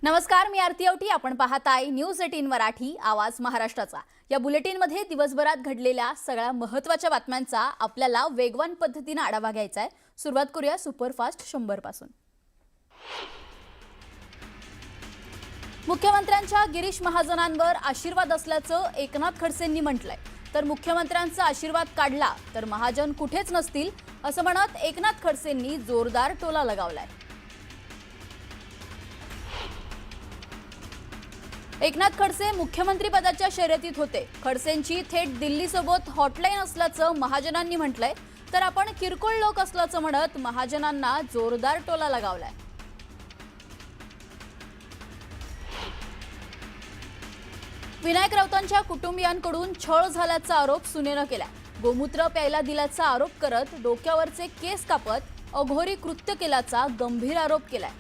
नमस्कार, मी आरती औटी. आपण पाहताय न्यूज 18 मराठी, आवाज महाराष्ट्राचा. या बुलेटिनमध्ये दिवसभरात घडलेल्या सगळ्या महत्त्वाच्या बातम्यांचा आपल्याला वेगवान पद्धतीने आढावा घ्यायचा आहे. सुरुवात करूया सुपरफास्ट 100 पासून. मुख्यमंत्र्यांच्या गिरीश महाजनांवर आशीर्वाद असल्याचं एकनाथ खडसेंनी म्हटलंय. तर मुख्यमंत्र्यांचा आशीर्वाद काढला तर महाजन कुठेच नसतील असं म्हणत एकनाथ खडसेंनी जोरदार टोला लगावलाय. एकनाथ खडसे मुख्यमंत्री पदाच्या शर्यतीत होते. खडसेंची थेट दिल्लीसोबत हॉटलाईन असल्याचं महाजनांनी म्हटलंय. तर आपण किरकोळ लोक असल्याचं म्हणत महाजनांना जोरदार टोला लगावलाय. विनायक राऊतांच्या कुटुंबियांकडून छळ झाल्याचा आरोप सुनेनं केला. गोमूत्र प्यायला दिल्याचा आरोप करत डोक्यावरचे केस कापत अघोरी कृत्य केल्याचा गंभीर आरोप केलाय.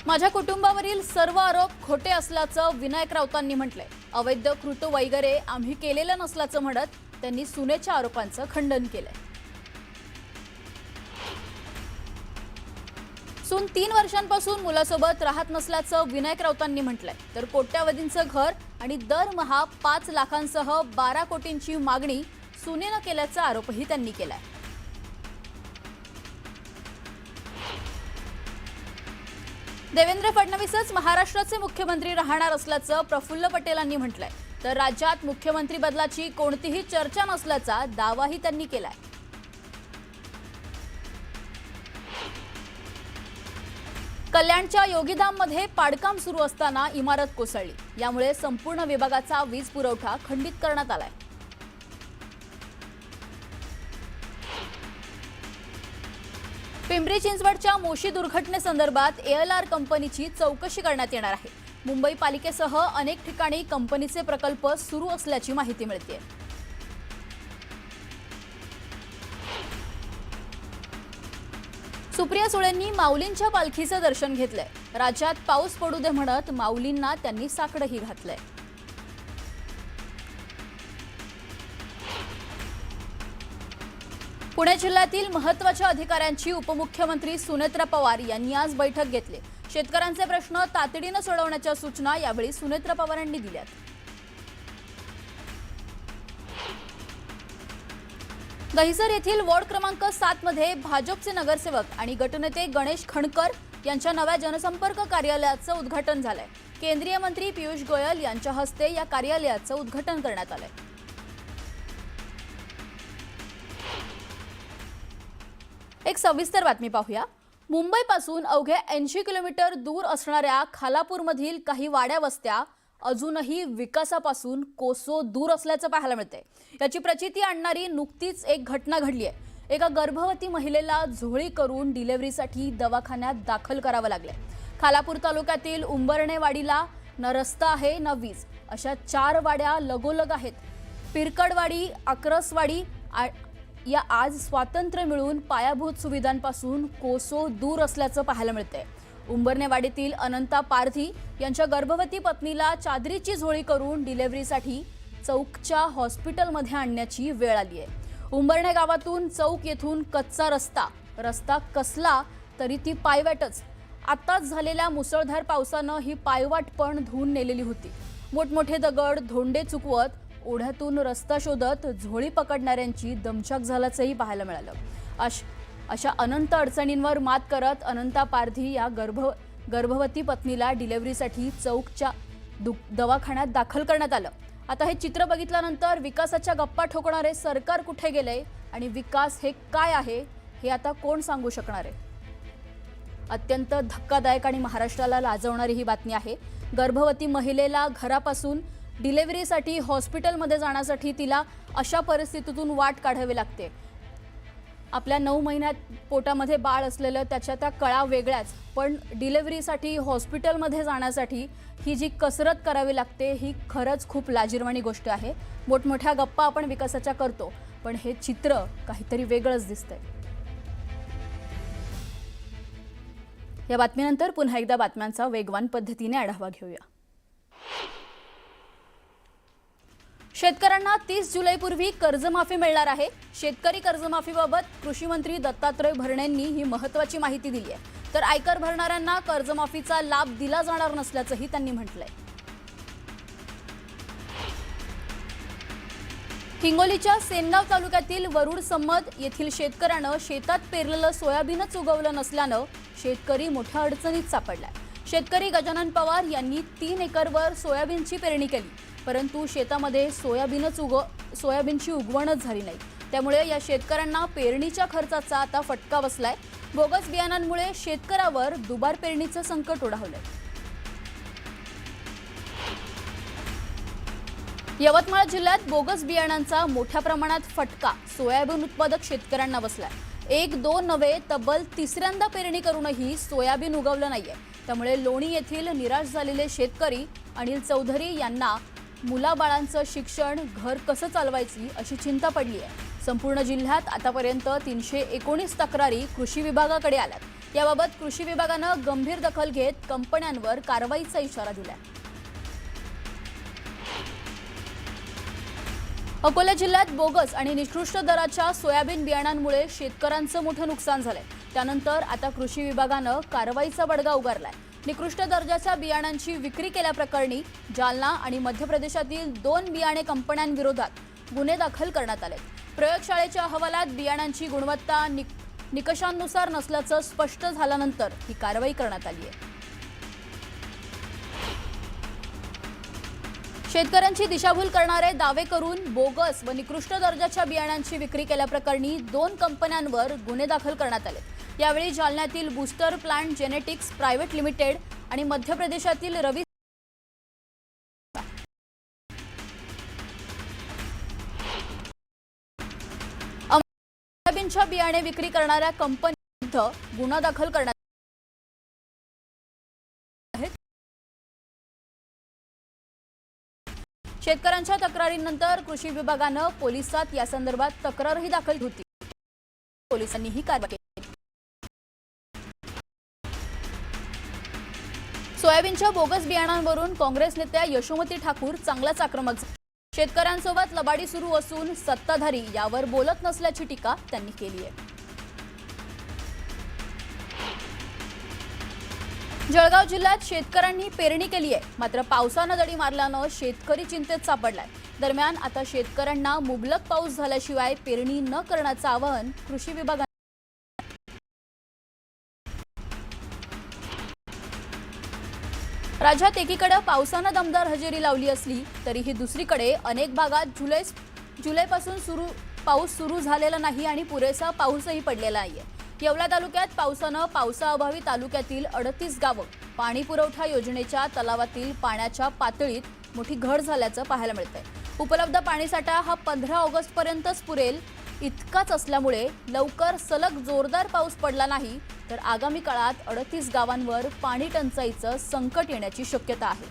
माझ्या कुटुंबावरील सर्व आरोप खोटे असल्याचं विनायक राऊतांनी म्हटलंय. अवैध कृत्य वगैरे आम्ही केलेलं नसल्याचं म्हणत त्यांनी सुनेच्या आरोपांचं खंडन केलंय. सून 3 वर्षांपासून मुलासोबत राहत नसल्याचं विनायक राऊतांनी म्हटलंय. तर कोट्यावधींचं घर आणि दरमहा 5 लाखांसह 12 कोटींची मागणी सुनेनं केल्याचा आरोपही त्यांनी केलाय. देवेंद्र फडणवीसच महाराष्ट्राचे मुख्यमंत्री राहणार असल्याचं प्रफुल्ल पटेलांनी म्हटलंय. तर राज्यात मुख्यमंत्री बदलाची कोणतीही चर्चा नसल्याचा दावाही त्यांनी केलाय. कल्याणच्या योगीधाममध्ये पाडकाम सुरू असताना इमारत कोसळली. यामुळे संपूर्ण विभागाचा वीज पुरवठा खंडित करण्यात आलाय. पिंपरी चिंचवडच्या मोशी दुर्घटनेसंदर्भात ALR कंपनीची चौकशी करण्यात येणार आहे. मुंबई पालिकेसह अनेक ठिकाणी कंपनीचे प्रकल्प सुरू असल्याची माहिती मिळते. सुप्रिया सुळेंनी माऊलींच्या पालखीचं दर्शन घेतलंय. राज्यात पाऊस पडू दे म्हणत माऊलींना त्यांनी साकडंही घातलंय. पुणे जिल्ह्यातील महत्त्वाच्या अधिकाऱ्यांची उपमुख्यमंत्री सुनेत्रा पवार यांनी आज बैठक घेतली. शेतकऱ्यांचे प्रश्न तातडीने सोडवण्याच्या सूचना यावेळी सुनेत्रा पवारांनी दिल्यात. दहिसर येथील वॉर्ड क्रमांक 7 मध्ये भाजपचे नगरसेवक आणि गटनेते गणेश खणकर यांच्या नव्या जनसंपर्क कार्यालयाचं उद्घाटन झालंय. केंद्रीय मंत्री पियुष गोयल यांच्या हस्ते या कार्यालयाचं उद्घाटन करण्यात आलंय. एक सविस्तर बातमी पाहूया. मुंबईपासून अवघे 80 किलोमीटर दूर असणाऱ्या खालापूरमधील काही वाड्या वस्त्या अजूनही विकासापासून कोसो दूर असल्याचं पाहायला मिळते. याची प्रचिती आणणारी नुकतीच एक घटना घडली आहे. एका गर्भवती महिलेला झोळी करून डिलिव्हरीसाठी दवाखान्यात दाखल करावं लागले. खालापूर तालुक्यातील उंबरणेवाडीला न रस्ता आहे न वीज अशा 4 वाड्या लगोलग आहेत. पिरकडवाडी, आकरसवाडी या आज स्वातंत्र्य मिळून पायाभूत सुविधांपासून कोसो दूर असल्याचं पाहायला मिळतंय. उंबरणेवाडीतील अनंता पारधी यांच्या गर्भवती पत्नीला चादरीची झोळी करून डिलिव्हरीसाठी चौकच्या हॉस्पिटलमध्ये आणण्याची वेळ आली आहे. उंबरणे गावातून चौक येथून कच्चा रस्ता कसला तरी ती पायवाटच. आताच झालेल्या मुसळधार पावसानं ही पायवाट पण धुवून नेलेली होती. मोठमोठे दगड धोंडे चुकवत ओढ्यातून रस्ता शोधत झोळी पकडणाऱ्यांची दमछाक झाल्याचंही पाहायला मिळालं. अशा अनंत अडचणींवर मात करत अनंता पारधी या गर्भवती पत्नीला डिलिव्हरीसाठी चौकच्या दवाखान्यात दाखल करण्यात आलं. आता हे चित्र बघितल्यानंतर विकासाच्या गप्पा ठोकणारे सरकार कुठे गेले आणि विकास हे काय आहे हे आता कोण सांगू शकणार आहे. अत्यंत धक्कादायक आणि महाराष्ट्राला लाजवणारी ही बातमी आहे. गर्भवती महिलेला घरापासून डिलिव्हरीसाठी हॉस्पिटलमध्ये जाण्यासाठी तिला अशा परिस्थितीतून वाट काढावी लागते. आपल्या 9 महिन्यात पोटामध्ये बाळ असलेलं त्याच्या त्या कळा वेगळ्याच, पण डिलिव्हरीसाठी हॉस्पिटलमध्ये जाण्यासाठी ही जी कसरत करावी लागते ही खरंच खूप लाजिरवाणी गोष्ट आहे. मोठमोठ्या गप्पा आपण विकासाच्या करतो, पण हे चित्र काहीतरी वेगळंच दिसतंय. या बातमीनंतर पुन्हा एकदा बातम्यांचा वेगवान पद्धतीने आढावा घेऊया. शेतकऱ्यांना 30 जुलैपूर्वी कर्जमाफी मिळणार आहे। शेतकरी कर्जमाफीबाबत कृषी मंत्री दत्तात्रय भरणेंनी ही महत्त्वाची माहिती दिली आहे। तर आयकर भरणाऱ्यांना कर्जमाफीचा लाभ दिला जाणार नसल्याचंही त्यांनी म्हटलंय। हिंगोलीच्या सेनगाव तालुक्यातील वरुड संमद येथील शेतकऱ्यानं शेतात पेरलेलं सोयाबीनच उगवलं नसल्यानं शेतकरी मोठ्या अडचणीत सापडलाय। शेतकरी गजानन पवार यांनी 3 एकरवर सोयाबीनची पेरणी केली, परंतु शेतामध्ये सोयाबीनची उगवणच झाली नाही। त्यामुळे या शेतकऱ्यांना पेरणीच्या खर्चाचा आता फटका बसलाय। बोगस बियाणांमुळे शेतकऱ्यावर दुबार पेरणीचं संकट ओढावलंय। यवतमाळ जिल्ह्यात बोगस बियाणांचा मोठ्या प्रमाणात फटका सोयाबीन उत्पादक शेतकऱ्यांना बसलाय। 1-2 नव्हे तब्बल तिसऱ्यांदा पेरणी करूनही सोयाबीन उगवलं नाहीये। त्यामुळे लोणी येथील निराश झालेले शेतकरी अनिल चौधरी यांना मुलाबाळांचं शिक्षण, घर कसं चालवायची अशी चिंता पडली आहे। संपूर्ण जिल्ह्यात आतापर्यंत 319 तक्रारी कृषी विभागाकडे आल्यात। याबाबत कृषी विभागानं गंभीर दखल घेत कंपन्यांवर कारवाईचा इशारा दिलाय। अकोला जिल्ह्यात बोगस आणि निकृष्ट दराच्या सोयाबीन बियाणांमुळे शेतकऱ्यांचं मोठं नुकसान झालंय। त्यानंतर आता कृषी विभागानं कारवाईचा बडगा उगारलाय। निकृष्ट दर्जाच्या बियाणांची विक्री केल्याप्रकरणी जालना आणि मध्य प्रदेशातील 2 बियाणे कंपन्यांविरोधात गुन्हे दाखल करण्यात आले। प्रयोगशाळेच्या अहवालात बियाणांची गुणवत्ता निकषांनुसार नसल्याचं स्पष्ट झाल्यानंतर ही कारवाई करण्यात आली आहे। शेतकऱ्यांची दिशाभूल करणारे दावे करून बोगस व निकृष्ट दर्जाच्या बियाणांची विक्री केल्याप्रकरणी 2 कंपन्यांवर गुन्हे दाखल करण्यात आले। यावेळी जालन्यातील booster plant genetics private limited आणि मध्य प्रदेशातील रवी सोयाबीनच्या बियाणे विक्री करणाऱ्या कंपनीविरुद्ध गुन्हा दाखल करण्यात शेतकऱ्यांच्या तक्रारीनंतर कृषी विभागानं पोलिसात या संदर्भात तक्रारही दाखल होती। पोलिसांनी ही कारवाई केली। सोयाबीनच्या बोगस बियाणांवरून काँग्रेस नेत्या यशोमती ठाकूर चांगलाच आक्रमक झाल्या। शेतकऱ्यांसोबत लबाडी सुरू असून सत्ताधारी यावर बोलत नसल्याची टीका त्यांनी केली आहे। जळगाव जिल्ह्यात शेतकऱ्यांनी पेरणी केली आहे, मात्र पावसानं दडी मारल्यानं शेतकरी चिंतेत सापडलाय। दरम्यान आता शेतकऱ्यांना मुबलक पाऊस झाल्याशिवाय पेरणी न करण्याचं आवाहन कृषी विभागाने राज्यात एकीकडे पावसानं दमदार हजेरी लावली असली तरीही दुसरीकडे अनेक भागात जुलैपासून पाऊस सुरू झालेला नाही आणि पुरेसा पाऊसही पडलेला नाहीये। येवला तालुक्यात पावसाअभावी तालुक्यातील 38 गावं पाणी पुरवठा योजनेच्या तलावातील पाण्याच्या पातळीत मोठी घट झाल्याचं पाहायला मिळतंय। उपलब्ध पाणीसाठा हा 15 ऑगस्ट पर्यंतच पुरेल इतकाच असल्यामुळे लवकर सलग जोरदार पाऊस पडला नाही तर आगामी काळात 38 गावांवर पाणी टंचाईचं संकट येण्याची शक्यता आहे।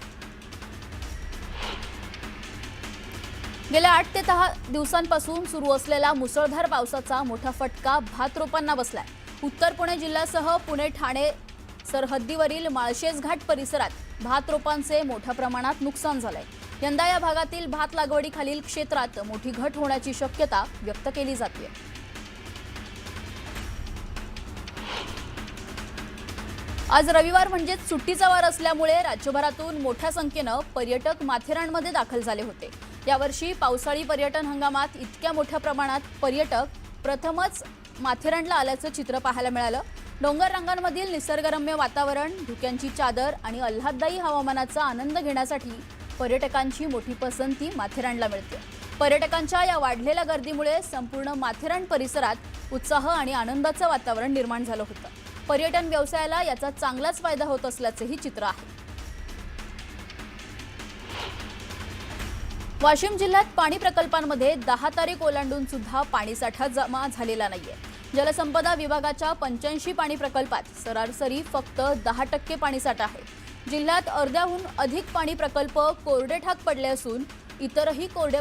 गेल्या 8 ते 10 दिवसांपासून सुरू असलेला मुसळधार पावसाचा मोठा फटका भात रोपांना बसलाय। उत्तर पुणे जिल्ह्यासह पुणे ठाणे सरहद्दीवरील माळशेज घाट परिसरात भात रोपांचे मोठ्या प्रमाणात नुकसान झालंय। यंदा या भागातील भात लागवडीखालील क्षेत्रात मोठी घट होण्याची शक्यता व्यक्त केली जाते। आज रविवार म्हणजेच सुट्टीचा वार असल्यामुळे राज्यभरातून मोठ्या संख्येनं पर्यटक माथेरानमध्ये दाखल झाले होते। यावर्षी पावसाळी पर्यटन हंगामात इतक्या मोठ्या प्रमाणात पर्यटक प्रथमच माथेरानला आल्याचं चित्र पाहायला मिळालं। डोंगर रांगांमधील निसर्गरम्य वातावरण, धुक्यांची चादर आणि आल्हाददायी हवामानाचा आनंद घेण्यासाठी पर्यटकांची मोठी पसंती माथेरानला मिळते। पर्यटकांच्या या वाढलेल्या गर्दीमुळे संपूर्ण माथेरान परिसरात उत्साह आणि आनंदाचं वातावरण निर्माण झालं होतं। पर्यटन व्यवसायाला याचा चांगलाच फायदा होत असल्याचंही चित्र आहे। वाशिम जिल्ह्यात पाणी प्रकल्पांमध्ये 10 तारीख ओलांडून सुद्धा पाणीसाठा जमा झालेला नाहीये। जलसंपदा विभागाच्या 85 पाणी प्रकल्पात सरासरी फक्त 10% पाणीसाठा आहे। जिल्ह्यात अर्ध्याहून अधिक पाणी प्रकल्प कोरडे ठाक पडले असून इतरही कोरडे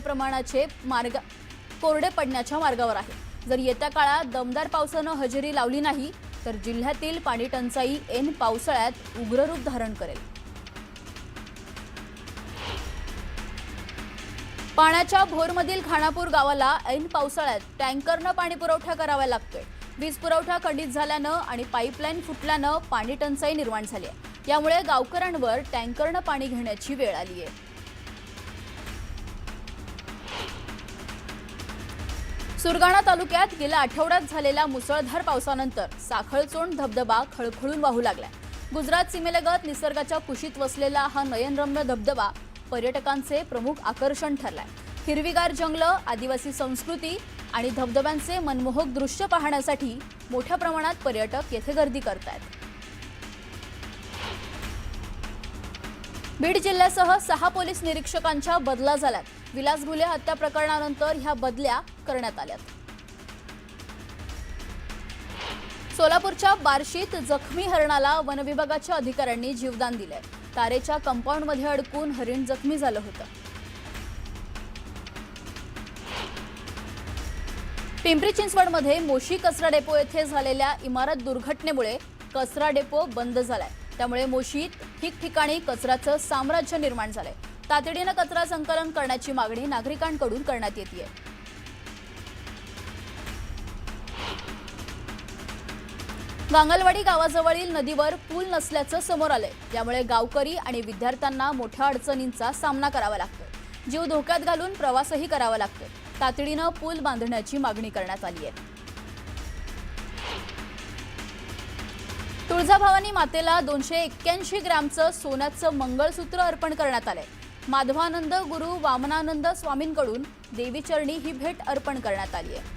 पडण्याच्या मार्गावर आहे। जर येत्या काळात दमदार पावसानं हजेरी लावली नाही तर जिल्ह्यातील पाणी टंचाई ऐन पावसाळ्यात उग्र रूप धारण करेल। पाण्याच्या भोरमधील खानापूर गावाला ऐन पावसाळ्यात टँकरनं पाणी पुरवठा करावा लागतोय। वीज पुरवठा खंडित झाल्यानं आणि पाईपलाईन फुटल्यानं पाणी टंचाई निर्माण झाली आहे। यामुळे गावकऱ्यांवर टँकरनं पाणी घेण्याची वेळ आली आहे। सुरगाणा तालुक्यात गेल्या आठवड्यात झालेल्या मुसळधार पावसानंतर साखळचोंड धबधबा खळखळून वाहू लागलाय। गुजरात सीमेलगत निसर्गाच्या कुशीत वसलेला हा नयनरम्य धबधबा पर्यटकांचे प्रमुख आकर्षण ठरलाय। हिरवीगार जंगलं, आदिवासी संस्कृती आणि धबधब्यांचे मनमोहक दृश्य पाहण्यासाठी मोठ्या प्रमाणात पर्यटक येथे गर्दी करतात। बीड जिल्ह्यासह 6 पोलीस निरीक्षकांच्या बदल्या झाल्यात। विलास घुले हत्या प्रकरणानंतर ह्या बदल्या करण्यात आल्यात। सोलापूरच्या बार्शीत जखमी हरणाला वनविभागाच्या अधिकाऱ्यांनी जीवदान दिलंय। तारेच्या कंपाऊंडमध्ये अडकून हरिण जखमी झालं होतं। पिंपरी चिंचवडमध्ये मोशी कचरा डेपो येथे झालेल्या इमारत दुर्घटनेमुळे कचरा डेपो बंद झालाय। त्यामुळे मोशीत ठिकठिकाणी कचऱ्याचं साम्राज्य निर्माण झालंय। तातडीनं कचरा संकलन करण्याची मागणी नागरिकांकडून करण्यात येतेय। गांगलवाडी गावाजवळील नदीवर पूल नसल्याचं समोर आलंय। त्यामुळे गावकरी आणि विद्यार्थ्यांना मोठ्या अडचणींचा सामना करावा लागतोय। जीव धोक्यात घालून प्रवासही करावा लागतोय। तातडीनं पूल बांधण्याची मागणी करण्यात आली आहे। तुळजाभवानी मातेला 281 ग्रॅमचं सोन्याचं मंगळसूत्र अर्पण करण्यात आलंय। माधवानंद गुरु वामनानंद स्वामींकडून देवीचरणी ही भेट अर्पण करण्यात आली आहे।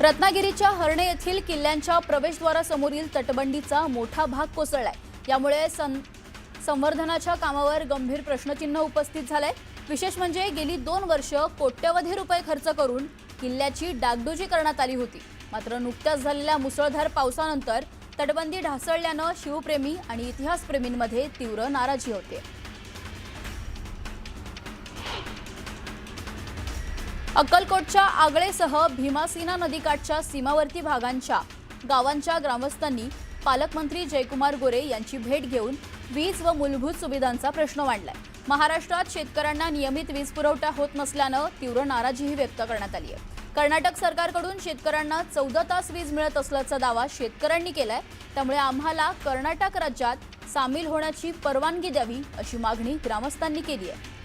रत्नागिरीच्या हर्णे येथील किल्ल्यांच्या प्रवेशद्वारासमोरील तटबंदीचा मोठा भाग कोसळलाय। यामुळे संवर्धनाच्या कामावर गंभीर प्रश्नचिन्ह उपस्थित झालंय। विशेष म्हणजे गेली 2 वर्ष कोट्यवधी रुपये खर्च करून किल्ल्याची डागडुजी करण्यात आली होती। मात्र नुकत्याच झालेल्या मुसळधार पावसानंतर तटबंदी ढासळल्यानं शिवप्रेमी आणि इतिहासप्रेमींमध्ये तीव्र नाराजी होते। अक्कलकोटच्या आगळेसह भीमासीना नदीकाठच्या सीमावर्ती भागांच्या गावांच्या ग्रामस्थांनी पालकमंत्री जयकुमार गोरे यांची भेट घेऊन वीज व मूलभूत सुविधांचा प्रश्न मांडलाय। महाराष्ट्रात शेतकऱ्यांना नियमित वीज पुरवठा होत नसल्यानं तीव्र नाराजीही व्यक्त करण्यात आली आहे। कर्नाटक सरकारकडून शेतकऱ्यांना 14 तास वीज मिळत असल्याचा दावा शेतकऱ्यांनी केलाय। त्यामुळे आम्हाला कर्नाटक राज्यात सामील होण्याची परवानगी द्यावी अशी मागणी ग्रामस्थांनी केली आहे।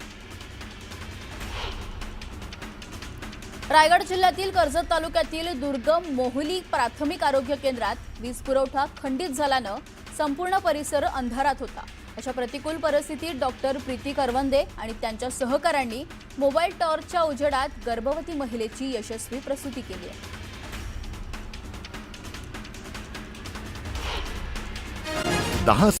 रायगड जिल्ह्यातील कर्जत तालुक्यातील दुर्गम मोहली प्राथमिक आरोग्य केंद्रात वीज पुरवठा खंडित झाल्यानं संपूर्ण परिसर अंधारात होता। अशा प्रतिकूल परिस्थितीत डॉक्टर प्रीती करवंदे आणि त्यांच्या सहकाऱ्यांनी मोबाईल टॉर्चच्या उजेडात गर्भवती महिलेची यशस्वी प्रसूती केली आहे।